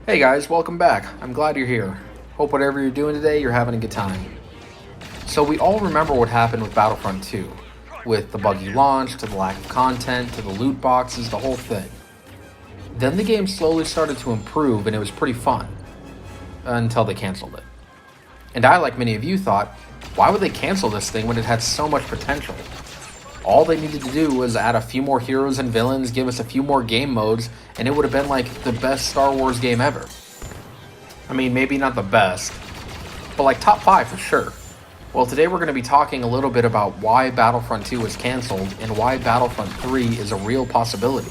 Hey guys, welcome back. I'm glad you're here. Hope whatever you're doing today, you're having a good time. So we all remember what happened with Battlefront 2, with the buggy launch, to the lack of content, to the loot boxes, the whole thing. Then the game slowly started to improve and it was pretty fun, until they canceled it. And I, like many of you, thought, why would they cancel this thing when it had so much potential? All they needed to do was add a few more heroes and villains, give us a few more game modes, and it would have been like the best Star Wars game ever. I mean, maybe not the best, but like top 5 for sure. Well, today we're going to be talking a little bit about why Battlefront 2 was canceled and why Battlefront 3 is a real possibility.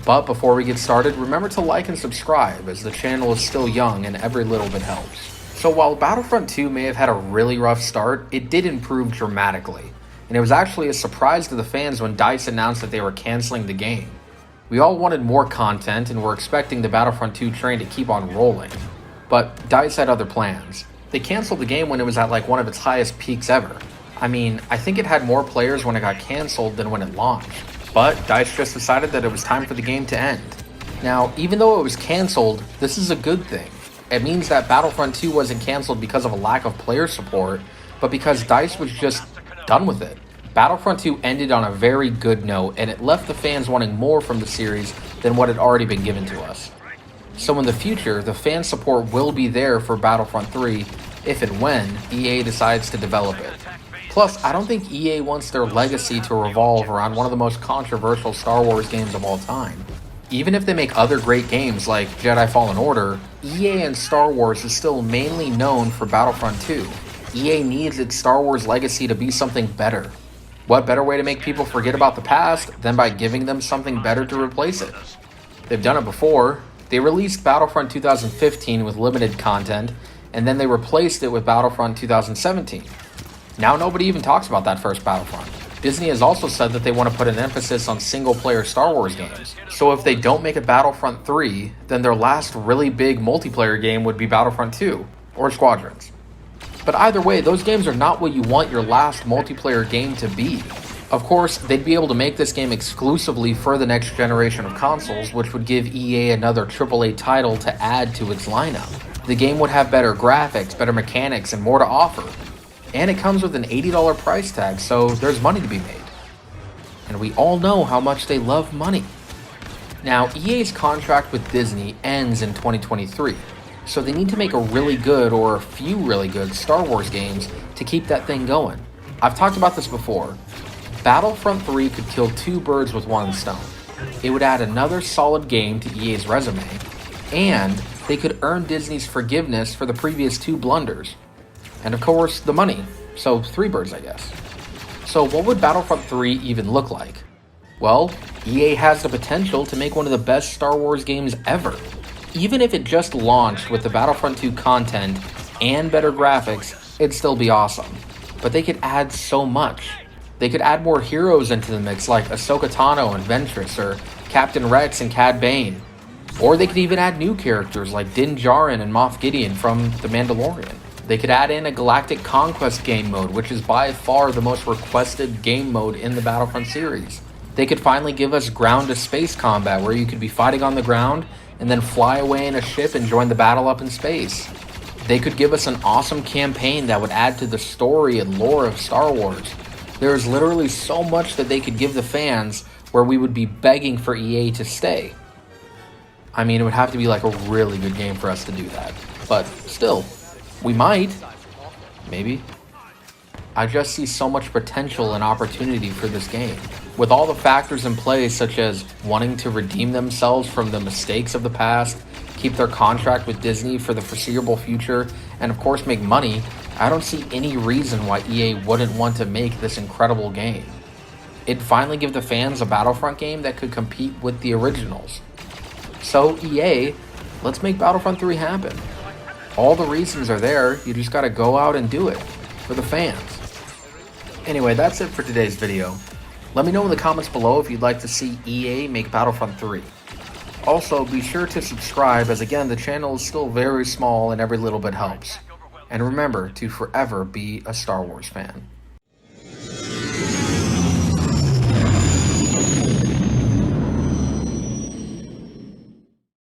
But before we get started, remember to like and subscribe as the channel is still young and every little bit helps. So while Battlefront 2 may have had a really rough start, it did improve dramatically. And it was actually a surprise to the fans when DICE announced that they were canceling the game. We all wanted more content and were expecting the Battlefront 2 train to keep on rolling. But DICE had other plans. They canceled the game when it was at like one of its highest peaks ever. I mean, I think it had more players when it got canceled than when it launched. But DICE just decided that it was time for the game to end. Now, even though it was canceled, this is a good thing. It means that Battlefront 2 wasn't canceled because of a lack of player support, but because DICE was just done with it. Battlefront 2 ended on a very good note, and it left the fans wanting more from the series than what had already been given to us. So in the future, the fan support will be there for Battlefront 3 if and when EA decides to develop it. Plus, I don't think EA wants their legacy to revolve around one of the most controversial Star Wars games of all time. Even if they make other great games like Jedi Fallen Order, EA and Star Wars is still mainly known for Battlefront 2. EA needs its Star Wars legacy to be something better. What better way to make people forget about the past than by giving them something better to replace it? They've done it before. They released Battlefront 2015 with limited content, and then they replaced it with Battlefront 2017. Now nobody even talks about that first Battlefront. Disney has also said that they want to put an emphasis on single-player Star Wars games. So if they don't make a Battlefront 3, then their last really big multiplayer game would be Battlefront 2, or Squadrons. But either way, those games are not what you want your last multiplayer game to be. Of course, they'd be able to make this game exclusively for the next generation of consoles, which would give EA another AAA title to add to its lineup. The game would have better graphics, better mechanics, and more to offer. And it comes with an $80 price tag, so there's money to be made. And we all know how much they love money. Now, EA's contract with Disney ends in 2023. So they need to make a really good or a few really good Star Wars games to keep that thing going. I've talked about this before. Battlefront 3 could kill two birds with one stone. It would add another solid game to EA's resume, and they could earn Disney's forgiveness for the previous two blunders. And of course, the money. So 3 birds, I guess. So what would Battlefront 3 even look like? Well, EA has the potential to make one of the best Star Wars games ever. Even if it just launched with the Battlefront 2 content and better graphics, it'd still be awesome. But they could add so much. They could add more heroes into the mix like Ahsoka Tano and Ventress, or Captain Rex and Cad Bane. Or they could even add new characters like Din Djarin and Moff Gideon from The Mandalorian. They could add in a Galactic Conquest game mode, which is by far the most requested game mode in the Battlefront series. They could finally give us ground-to-space combat where you could be fighting on the ground and then fly away in a ship and join the battle up in space. They could give us an awesome campaign that would add to the story and lore of Star Wars. There is literally so much that they could give the fans where we would be begging for EA to stay. I mean, it would have to be like a really good game for us to do that. But still, we might. Maybe. I just see so much potential and opportunity for this game. With all the factors in place, such as wanting to redeem themselves from the mistakes of the past, keep their contract with Disney for the foreseeable future, and of course make money, I don't see any reason why EA wouldn't want to make this incredible game. It'd finally give the fans a Battlefront game that could compete with the originals. So EA, let's make Battlefront 3 happen. All the reasons are there, you just gotta go out and do it, for the fans. Anyway, that's it for today's video. Let me know in the comments below if you'd like to see EA make Battlefront 3. Also, be sure to subscribe, as again, the channel is still very small and every little bit helps. And remember to forever be a Star Wars fan.